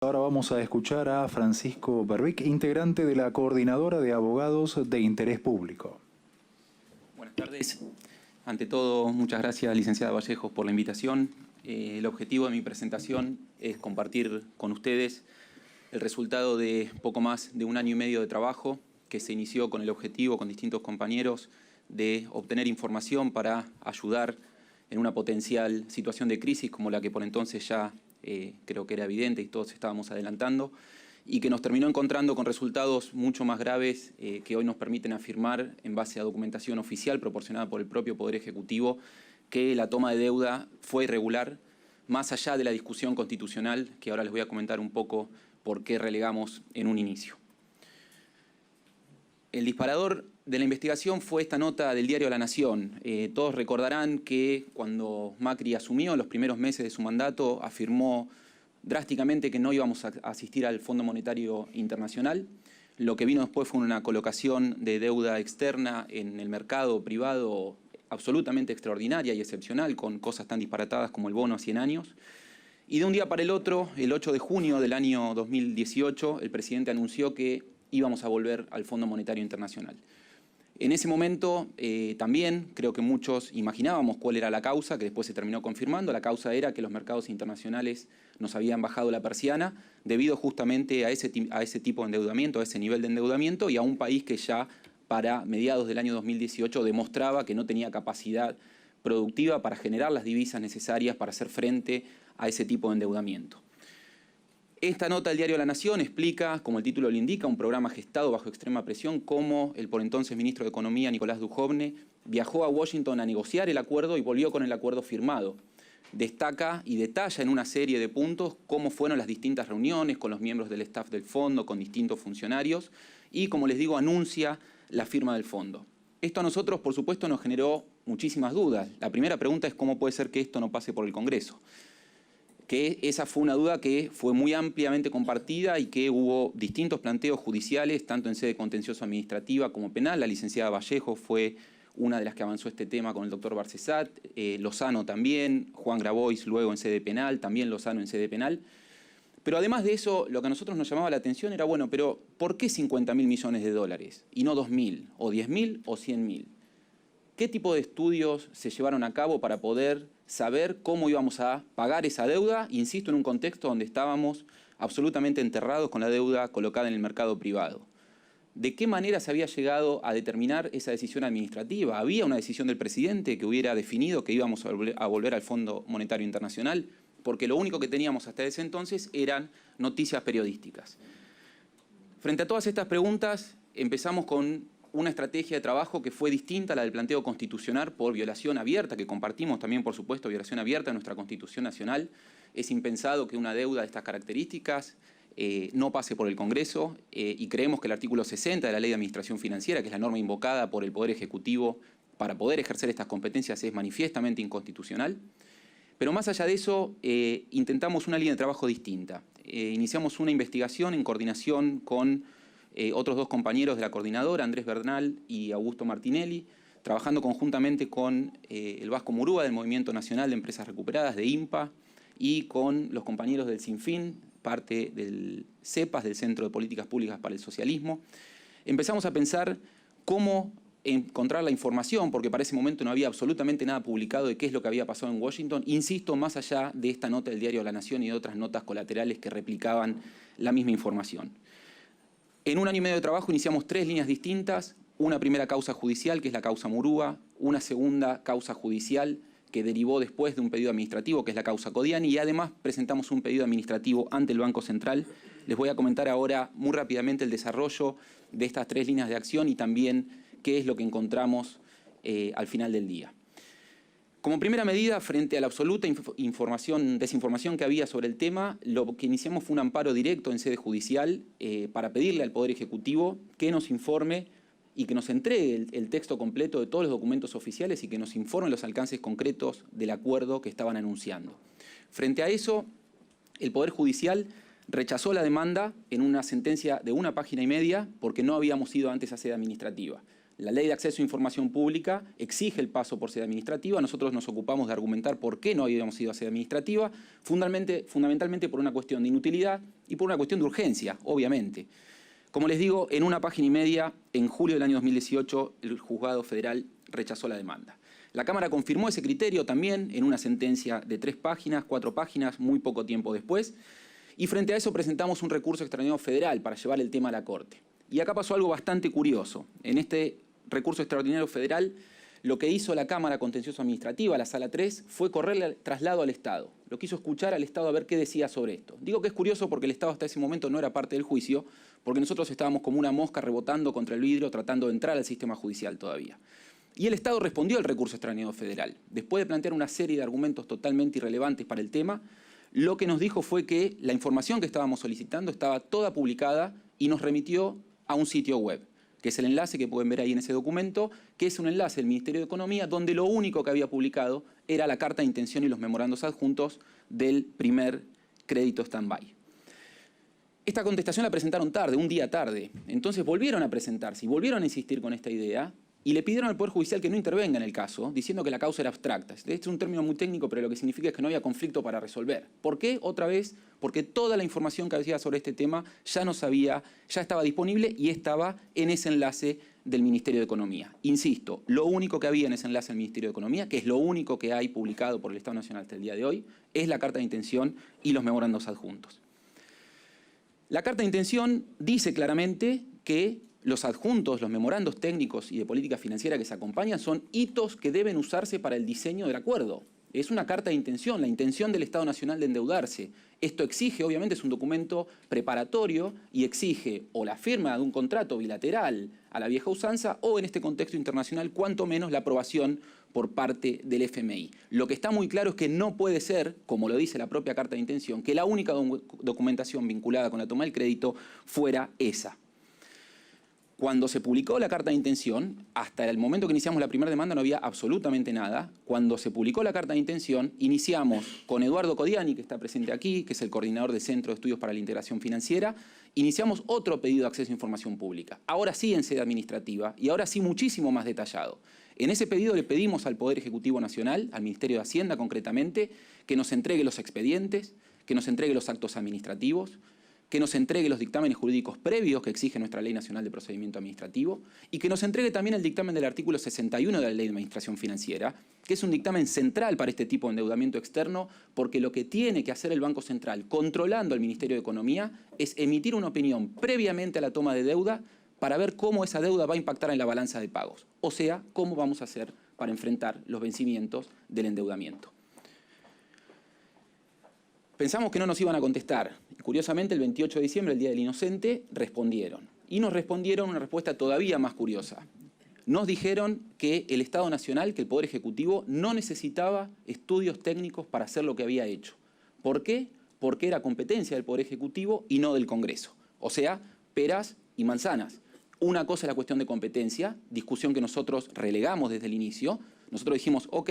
Ahora vamos a escuchar a Francisco Berbic, integrante de la Coordinadora de Abogados de Interés Público. Buenas tardes. Ante todo, muchas gracias, licenciada Vallejos, por la invitación. El objetivo de mi presentación es compartir con ustedes el resultado de poco más de 1 año y medio de trabajo que se inició con el objetivo, con distintos compañeros, de obtener información para ayudar en una potencial situación de crisis como la que por entonces ya creo que era evidente y todos estábamos adelantando, y que nos terminó encontrando con resultados mucho más graves que hoy nos permiten afirmar, en base a documentación oficial proporcionada por el propio Poder Ejecutivo, que la toma de deuda fue irregular, más allá de la discusión constitucional, que ahora les voy a comentar un poco por qué relegamos en un inicio. El disparador de la investigación fue esta nota del diario La Nación. Todos recordarán que cuando Macri asumió en los primeros meses de su mandato, afirmó drásticamente que no íbamos a asistir al Fondo Monetario Internacional. Lo que vino después fue una colocación de deuda externa en el mercado privado absolutamente extraordinaria y excepcional, con cosas tan disparatadas como el bono a 100 años. Y de un día para el otro, el 8 de junio del año 2018, el presidente anunció que íbamos a volver al Fondo Monetario Internacional. En ese momento también creo que muchos imaginábamos cuál era la causa, que después se terminó confirmando. La causa era que los mercados internacionales nos habían bajado la persiana debido justamente a ese tipo de endeudamiento, a ese nivel de endeudamiento, y a un país que ya para mediados del año 2018 demostraba que no tenía capacidad productiva para generar las divisas necesarias para hacer frente a ese tipo de endeudamiento. Esta nota del diario La Nación explica, como el título lo indica, un programa gestado bajo extrema presión, cómo el por entonces ministro de Economía, Nicolás Dujovne, viajó a Washington a negociar el acuerdo y volvió con el acuerdo firmado. Destaca y detalla en una serie de puntos cómo fueron las distintas reuniones con los miembros del staff del fondo, con distintos funcionarios, y, como les digo, anuncia la firma del fondo. Esto a nosotros, por supuesto, nos generó muchísimas dudas. La primera pregunta es cómo puede ser que esto no pase por el Congreso. Que esa fue una duda que fue muy ampliamente compartida y que hubo distintos planteos judiciales, tanto en sede contencioso administrativa como penal. La licenciada Vallejo fue una de las que avanzó este tema con el doctor Barcesat, Lozano también, Juan Grabois luego en sede penal, también Lozano en sede penal. Pero además de eso, lo que a nosotros nos llamaba la atención era, bueno, pero ¿por qué 50.000 millones de dólares? Y no 2.000, o 10.000 o 100.000. ¿Qué tipo de estudios se llevaron a cabo para poder saber cómo íbamos a pagar esa deuda? Insisto, en un contexto donde estábamos absolutamente enterrados con la deuda colocada en el mercado privado. ¿De qué manera se había llegado a determinar esa decisión administrativa? ¿Había una decisión del presidente que hubiera definido que íbamos a volver al Fondo Monetario Internacional? Porque lo único que teníamos hasta ese entonces eran noticias periodísticas. Frente a todas estas preguntas, empezamos con una estrategia de trabajo que fue distinta a la del planteo constitucional por violación abierta, que compartimos también, por supuesto, violación abierta de nuestra Constitución Nacional. Es impensado que una deuda de estas características no pase por el Congreso y creemos que el artículo 60 de la Ley de Administración Financiera, que es la norma invocada por el Poder Ejecutivo para poder ejercer estas competencias, es manifiestamente inconstitucional. Pero más allá de eso, intentamos una línea de trabajo distinta. Iniciamos una investigación en coordinación con otros dos compañeros de la coordinadora, Andrés Bernal y Augusto Martinelli, trabajando conjuntamente con el Vasco Murúa del Movimiento Nacional de Empresas Recuperadas, de IMPA, y con los compañeros del Sinfín, parte del CEPAS, del Centro de Políticas Públicas para el Socialismo. Empezamos a pensar cómo encontrar la información, porque para ese momento no había absolutamente nada publicado de qué es lo que había pasado en Washington, insisto, más allá de esta nota del diario La Nación y de otras notas colaterales que replicaban la misma información. En 1 año y medio de trabajo iniciamos 3 líneas distintas, una primera causa judicial, que es la causa Murúa, una segunda causa judicial que derivó después de un pedido administrativo, que es la causa Codiani, y además presentamos un pedido administrativo ante el Banco Central. Les voy a comentar ahora muy rápidamente el desarrollo de estas 3 líneas de acción y también qué es lo que encontramos al final del día. Como primera medida, frente a la absoluta desinformación que había sobre el tema, lo que iniciamos fue un amparo directo en sede judicial para pedirle al Poder Ejecutivo que nos informe y que nos entregue el texto completo de todos los documentos oficiales y que nos informe los alcances concretos del acuerdo que estaban anunciando. Frente a eso, el Poder Judicial rechazó la demanda en una sentencia de 1 página y media porque no habíamos ido antes a sede administrativa. La Ley de Acceso a Información Pública exige el paso por sede administrativa. Nosotros nos ocupamos de argumentar por qué no habíamos ido a sede administrativa, fundamentalmente por una cuestión de inutilidad y por una cuestión de urgencia, obviamente. Como les digo, en una página y media, en julio del año 2018, el Juzgado Federal rechazó la demanda. La Cámara confirmó ese criterio también en una sentencia de 3 páginas, 4 páginas, muy poco tiempo después. Y frente a eso presentamos un recurso extraordinario federal para llevar el tema a la Corte. Y acá pasó algo bastante curioso. En este recurso extraordinario federal, lo que hizo la Cámara Contencioso Administrativa, la Sala 3, fue correrle el traslado al Estado. Lo quiso escuchar al Estado a ver qué decía sobre esto. Digo que es curioso porque el Estado hasta ese momento no era parte del juicio, porque nosotros estábamos como una mosca rebotando contra el vidrio, tratando de entrar al sistema judicial todavía. Y el Estado respondió al recurso extraordinario federal. Después de plantear una serie de argumentos totalmente irrelevantes para el tema, lo que nos dijo fue que la información que estábamos solicitando estaba toda publicada y nos remitió a un sitio web, que es el enlace que pueden ver ahí en ese documento, que es un enlace del Ministerio de Economía, donde lo único que había publicado era la carta de intención y los memorandos adjuntos del primer crédito stand-by. Esta contestación la presentaron tarde, un día tarde. Entonces volvieron a presentarse y volvieron a insistir con esta idea y le pidieron al Poder Judicial que no intervenga en el caso, diciendo que la causa era abstracta. Este es un término muy técnico, pero lo que significa es que no había conflicto para resolver. ¿Por qué? Otra vez, porque toda la información que había sobre este tema ya estaba disponible y estaba en ese enlace del Ministerio de Economía. Insisto, lo único que había en ese enlace del Ministerio de Economía, que es lo único que hay publicado por el Estado Nacional hasta el día de hoy, es la carta de intención y los memorandos adjuntos. La carta de intención dice claramente que los adjuntos, los memorandos técnicos y de política financiera que se acompañan son hitos que deben usarse para el diseño del acuerdo. Es una carta de intención, la intención del Estado Nacional de endeudarse. Esto exige, obviamente, es un documento preparatorio y exige o la firma de un contrato bilateral a la vieja usanza o, en este contexto internacional, cuanto menos la aprobación por parte del FMI. Lo que está muy claro es que no puede ser, como lo dice la propia carta de intención, que la única documentación vinculada con la toma del crédito fuera esa. Cuando se publicó la carta de intención, hasta el momento que iniciamos la primera demanda no había absolutamente nada. Cuando se publicó la carta de intención, iniciamos con Eduardo Codiani, que está presente aquí, que es el coordinador del Centro de Estudios para la Integración Financiera, iniciamos otro pedido de acceso a información pública. Ahora sí en sede administrativa y ahora sí muchísimo más detallado. En ese pedido le pedimos al Poder Ejecutivo Nacional, al Ministerio de Hacienda concretamente, que nos entregue los expedientes, que nos entregue los actos administrativos, que nos entregue los dictámenes jurídicos previos que exige nuestra Ley Nacional de Procedimiento Administrativo y que nos entregue también el dictamen del artículo 61 de la Ley de Administración Financiera, que es un dictamen central para este tipo de endeudamiento externo, porque lo que tiene que hacer el Banco Central, controlando al Ministerio de Economía, es emitir una opinión previamente a la toma de deuda para ver cómo esa deuda va a impactar en la balanza de pagos, o sea, cómo vamos a hacer para enfrentar los vencimientos del endeudamiento. Pensamos que no nos iban a contestar. Curiosamente, el 28 de diciembre, el Día del Inocente, respondieron. Y nos respondieron una respuesta todavía más curiosa. Nos dijeron que el Estado Nacional, que el Poder Ejecutivo, no necesitaba estudios técnicos para hacer lo que había hecho. ¿Por qué? Porque era competencia del Poder Ejecutivo y no del Congreso. O sea, peras y manzanas. Una cosa es la cuestión de competencia, discusión que nosotros relegamos desde el inicio. Nosotros dijimos, ok,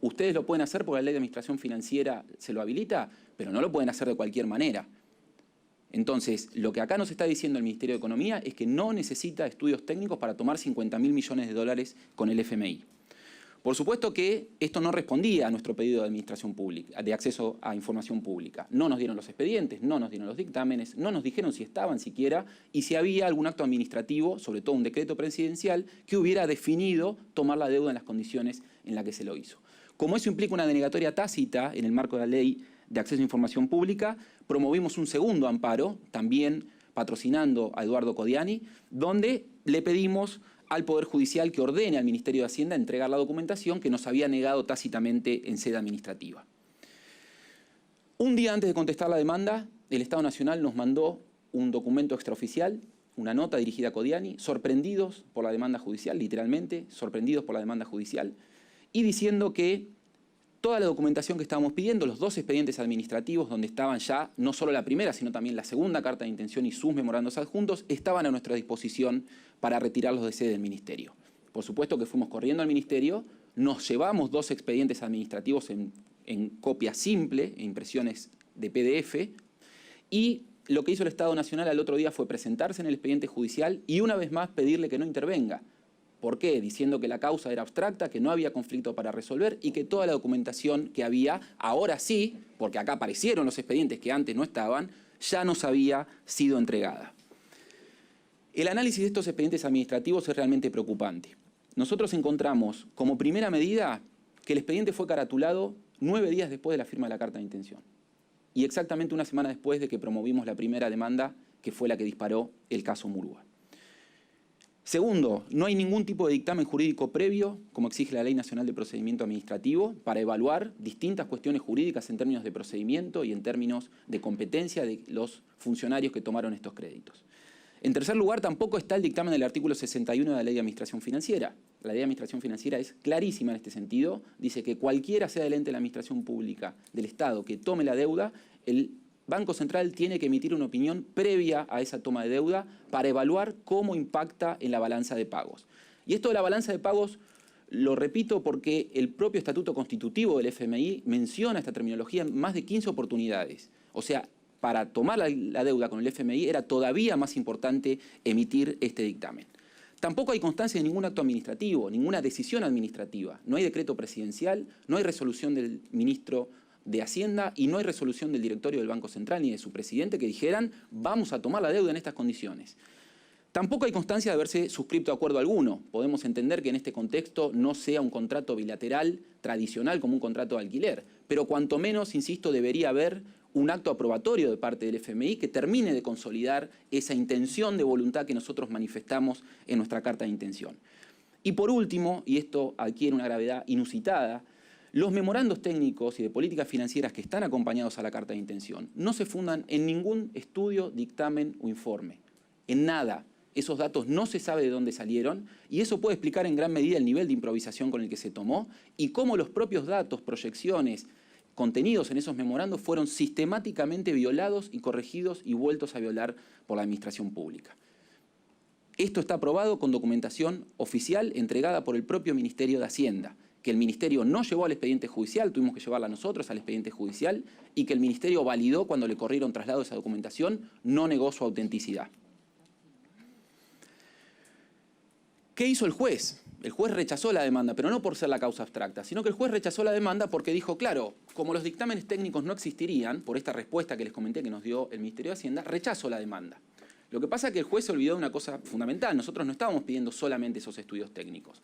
ustedes lo pueden hacer porque la Ley de Administración Financiera se lo habilita, pero no lo pueden hacer de cualquier manera. Entonces, lo que acá nos está diciendo el Ministerio de Economía es que no necesita estudios técnicos para tomar 50.000 millones de dólares con el FMI. Por supuesto que esto no respondía a nuestro pedido de administración pública, de acceso a información pública. No nos dieron los expedientes, no nos dieron los dictámenes, no nos dijeron si estaban siquiera y si había algún acto administrativo, sobre todo un decreto presidencial, que hubiera definido tomar la deuda en las condiciones en las que se lo hizo. Como eso implica una denegatoria tácita en el marco de la Ley de Acceso a Información Pública, promovimos un segundo amparo, también patrocinando a Eduardo Codiani, donde le pedimos al Poder Judicial que ordene al Ministerio de Hacienda entregar la documentación que nos había negado tácitamente en sede administrativa. Un día antes de contestar la demanda, el Estado Nacional nos mandó un documento extraoficial, una nota dirigida a Codiani, sorprendidos por la demanda judicial, literalmente, sorprendidos por la demanda judicial, y diciendo que toda la documentación que estábamos pidiendo, los 2 expedientes administrativos donde estaban ya no solo la primera, sino también la segunda carta de intención y sus memorandos adjuntos, estaban a nuestra disposición para retirarlos de sede del Ministerio. Por supuesto que fuimos corriendo al Ministerio, nos llevamos 2 expedientes administrativos en copia simple, impresiones de PDF, y lo que hizo el Estado Nacional al otro día fue presentarse en el expediente judicial y una vez más pedirle que no intervenga. ¿Por qué? Diciendo que la causa era abstracta, que no había conflicto para resolver y que toda la documentación que había, ahora sí, porque acá aparecieron los expedientes que antes no estaban, ya nos había sido entregada. El análisis de estos expedientes administrativos es realmente preocupante. Nosotros encontramos como primera medida que el expediente fue caratulado 9 días después de la firma de la carta de intención y exactamente una semana después de que promovimos la primera demanda, que fue la que disparó el caso Murúa. Segundo, no hay ningún tipo de dictamen jurídico previo, como exige la Ley Nacional de Procedimiento Administrativo, para evaluar distintas cuestiones jurídicas en términos de procedimiento y en términos de competencia de los funcionarios que tomaron estos créditos. En tercer lugar, tampoco está el dictamen del artículo 61 de la Ley de Administración Financiera. La Ley de Administración Financiera es clarísima en este sentido. Dice que cualquiera sea el ente de la Administración Pública del Estado que tome la deuda, el Banco Central tiene que emitir una opinión previa a esa toma de deuda para evaluar cómo impacta en la balanza de pagos. Y esto de la balanza de pagos lo repito porque el propio Estatuto Constitutivo del FMI menciona esta terminología en más de 15 oportunidades. O sea, para tomar la deuda con el FMI era todavía más importante emitir este dictamen. Tampoco hay constancia de ningún acto administrativo, ninguna decisión administrativa. No hay decreto presidencial, no hay resolución del ministro de Hacienda y no hay resolución del directorio del Banco Central ni de su presidente que dijeran vamos a tomar la deuda en estas condiciones. Tampoco hay constancia de haberse suscrito acuerdo alguno. Podemos entender que en este contexto no sea un contrato bilateral tradicional como un contrato de alquiler, pero cuanto menos, insisto, debería haber un acto aprobatorio de parte del FMI que termine de consolidar esa intención de voluntad que nosotros manifestamos en nuestra carta de intención. Y por último, y esto adquiere una gravedad inusitada, los memorandos técnicos y de políticas financieras que están acompañados a la carta de intención no se fundan en ningún estudio, dictamen o informe, en nada. Esos datos no se sabe de dónde salieron y eso puede explicar en gran medida el nivel de improvisación con el que se tomó y cómo los propios datos, proyecciones, contenidos en esos memorandos fueron sistemáticamente violados y corregidos y vueltos a violar por la administración pública. Esto está aprobado con documentación oficial entregada por el propio Ministerio de Hacienda, que el Ministerio no llevó al expediente judicial, tuvimos que llevarla nosotros al expediente judicial, y que el Ministerio validó cuando le corrieron traslado de esa documentación, no negó su autenticidad. ¿Qué hizo el juez? El juez rechazó la demanda, pero no por ser la causa abstracta, sino que el juez rechazó la demanda porque dijo, claro, como los dictámenes técnicos no existirían, por esta respuesta que les comenté que nos dio el Ministerio de Hacienda, rechazó la demanda. Lo que pasa es que el juez se olvidó de una cosa fundamental. Nosotros no estábamos pidiendo solamente esos estudios técnicos.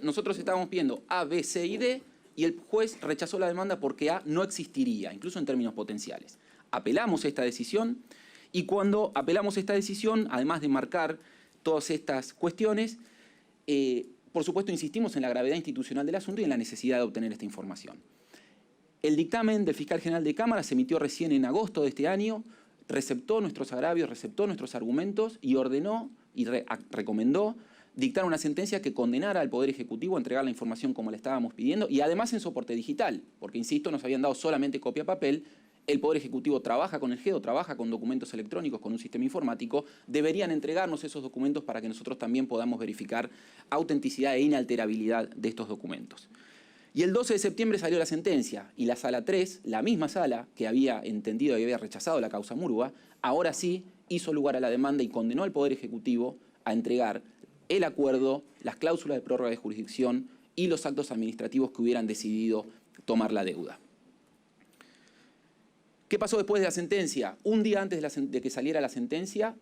Nosotros estábamos pidiendo A, B, C y D, y el juez rechazó la demanda porque A no existiría, incluso en términos potenciales. Apelamos esta decisión, y cuando apelamos esta decisión, además de marcar todas estas cuestiones, por supuesto insistimos en la gravedad institucional del asunto y en la necesidad de obtener esta información. El dictamen del fiscal general de Cámara se emitió recién en agosto de este año, receptó nuestros agravios, receptó nuestros argumentos y ordenó y recomendó dictar una sentencia que condenara al Poder Ejecutivo a entregar la información como la estábamos pidiendo y además en soporte digital, porque insisto, nos habían dado solamente copia papel. El Poder Ejecutivo trabaja con el GEDO, trabaja con documentos electrónicos, con un sistema informático, deberían entregarnos esos documentos para que nosotros también podamos verificar autenticidad e inalterabilidad de estos documentos. Y el 12 de septiembre salió la sentencia y la Sala 3, la misma sala que había entendido y había rechazado la causa Murúa, ahora sí hizo lugar a la demanda y condenó al Poder Ejecutivo a entregar el acuerdo, las cláusulas de prórroga de jurisdicción y los actos administrativos que hubieran decidido tomar la deuda. ¿Qué pasó después de la sentencia? Un día antes de que saliera la sentencia,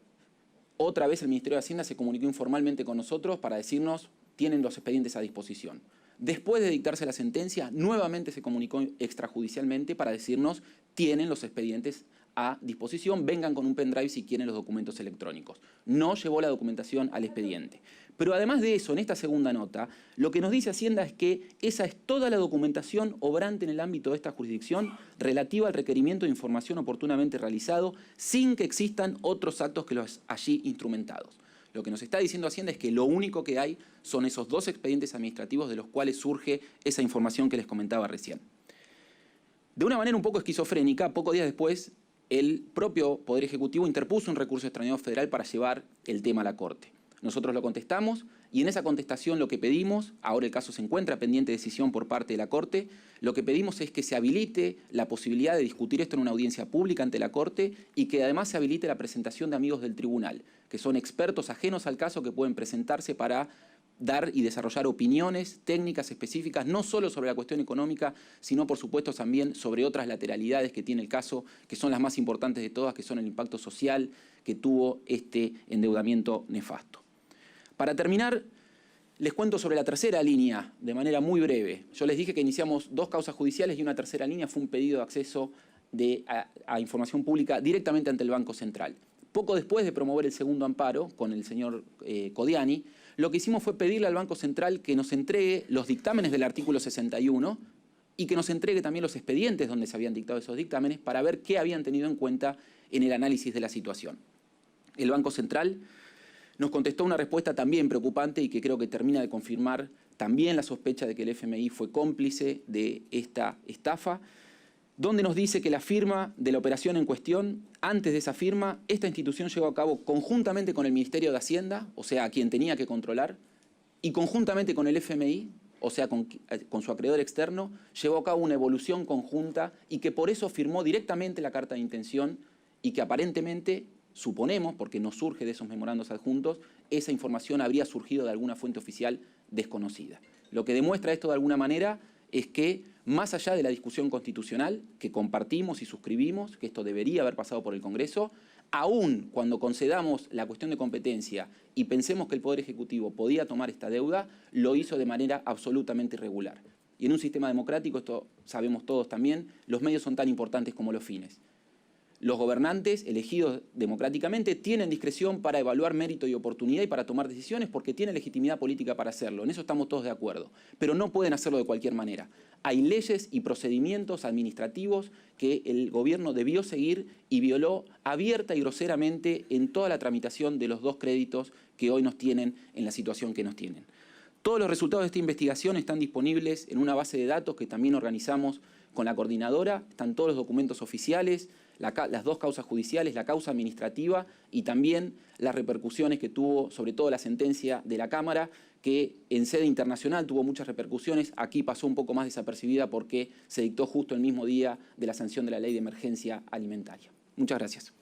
otra vez el Ministerio de Hacienda se comunicó informalmente con nosotros para decirnos tienen los expedientes a disposición. Después de dictarse la sentencia, nuevamente se comunicó extrajudicialmente para decirnos tienen los expedientes a disposición, vengan con un pendrive si quieren los documentos electrónicos. No llevó la documentación al expediente. Pero además de eso, en esta segunda nota, lo que nos dice Hacienda es que esa es toda la documentación obrante en el ámbito de esta jurisdicción relativa al requerimiento de información oportunamente realizado sin que existan otros actos que los allí instrumentados. Lo que nos está diciendo Hacienda es que lo único que hay son esos dos expedientes administrativos de los cuales surge esa información que les comentaba recién. De una manera un poco esquizofrénica, pocos días después, el propio Poder Ejecutivo interpuso un recurso extraordinario federal para llevar el tema a la Corte. Nosotros lo contestamos y en esa contestación lo que pedimos, ahora el caso se encuentra pendiente de decisión por parte de la Corte, lo que pedimos es que se habilite la posibilidad de discutir esto en una audiencia pública ante la Corte y que además se habilite la presentación de amigos del tribunal, que son expertos ajenos al caso que pueden presentarse para dar y desarrollar opiniones técnicas específicas, no solo sobre la cuestión económica, sino por supuesto también sobre otras lateralidades que tiene el caso, que son las más importantes de todas, que son el impacto social que tuvo este endeudamiento nefasto. Para terminar, les cuento sobre la tercera línea de manera muy breve. Yo les dije que iniciamos 2 causas judiciales y una tercera línea fue un pedido de acceso a información pública directamente ante el Banco Central. Poco después de promover el segundo amparo con el señor Codiani, lo que hicimos fue pedirle al Banco Central que nos entregue los dictámenes del artículo 61 y que nos entregue también los expedientes donde se habían dictado esos dictámenes para ver qué habían tenido en cuenta en el análisis de la situación. El Banco Central nos contestó una respuesta también preocupante y que creo que termina de confirmar también la sospecha de que el FMI fue cómplice de esta estafa, donde nos dice que la firma de la operación en cuestión, antes de esa firma, esta institución llevó a cabo conjuntamente con el Ministerio de Hacienda, o sea, a quien tenía que controlar, y conjuntamente con el FMI, o sea, con su acreedor externo, llevó a cabo una evolución conjunta y que por eso firmó directamente la carta de intención y que aparentemente, suponemos, porque no surge de esos memorandos adjuntos, esa información habría surgido de alguna fuente oficial desconocida. Lo que demuestra esto de alguna manera es que, más allá de la discusión constitucional, que compartimos y suscribimos, que esto debería haber pasado por el Congreso, aún cuando concedamos la cuestión de competencia y pensemos que el Poder Ejecutivo podía tomar esta deuda, lo hizo de manera absolutamente irregular. Y en un sistema democrático, esto sabemos todos también, los medios son tan importantes como los fines. Los gobernantes elegidos democráticamente tienen discreción para evaluar mérito y oportunidad y para tomar decisiones porque tienen legitimidad política para hacerlo. En eso estamos todos de acuerdo. Pero no pueden hacerlo de cualquier manera. Hay leyes y procedimientos administrativos que el gobierno debió seguir y violó abierta y groseramente en toda la tramitación de los 2 créditos que hoy nos tienen en la situación que nos tienen. Todos los resultados de esta investigación están disponibles en una base de datos que también organizamos con la coordinadora. Están todos los documentos oficiales, las 2 causas judiciales, la causa administrativa y también las repercusiones que tuvo, sobre todo la sentencia de la Cámara, que en sede internacional tuvo muchas repercusiones. Aquí pasó un poco más desapercibida porque se dictó justo el mismo día de la sanción de la Ley de Emergencia Alimentaria. Muchas gracias.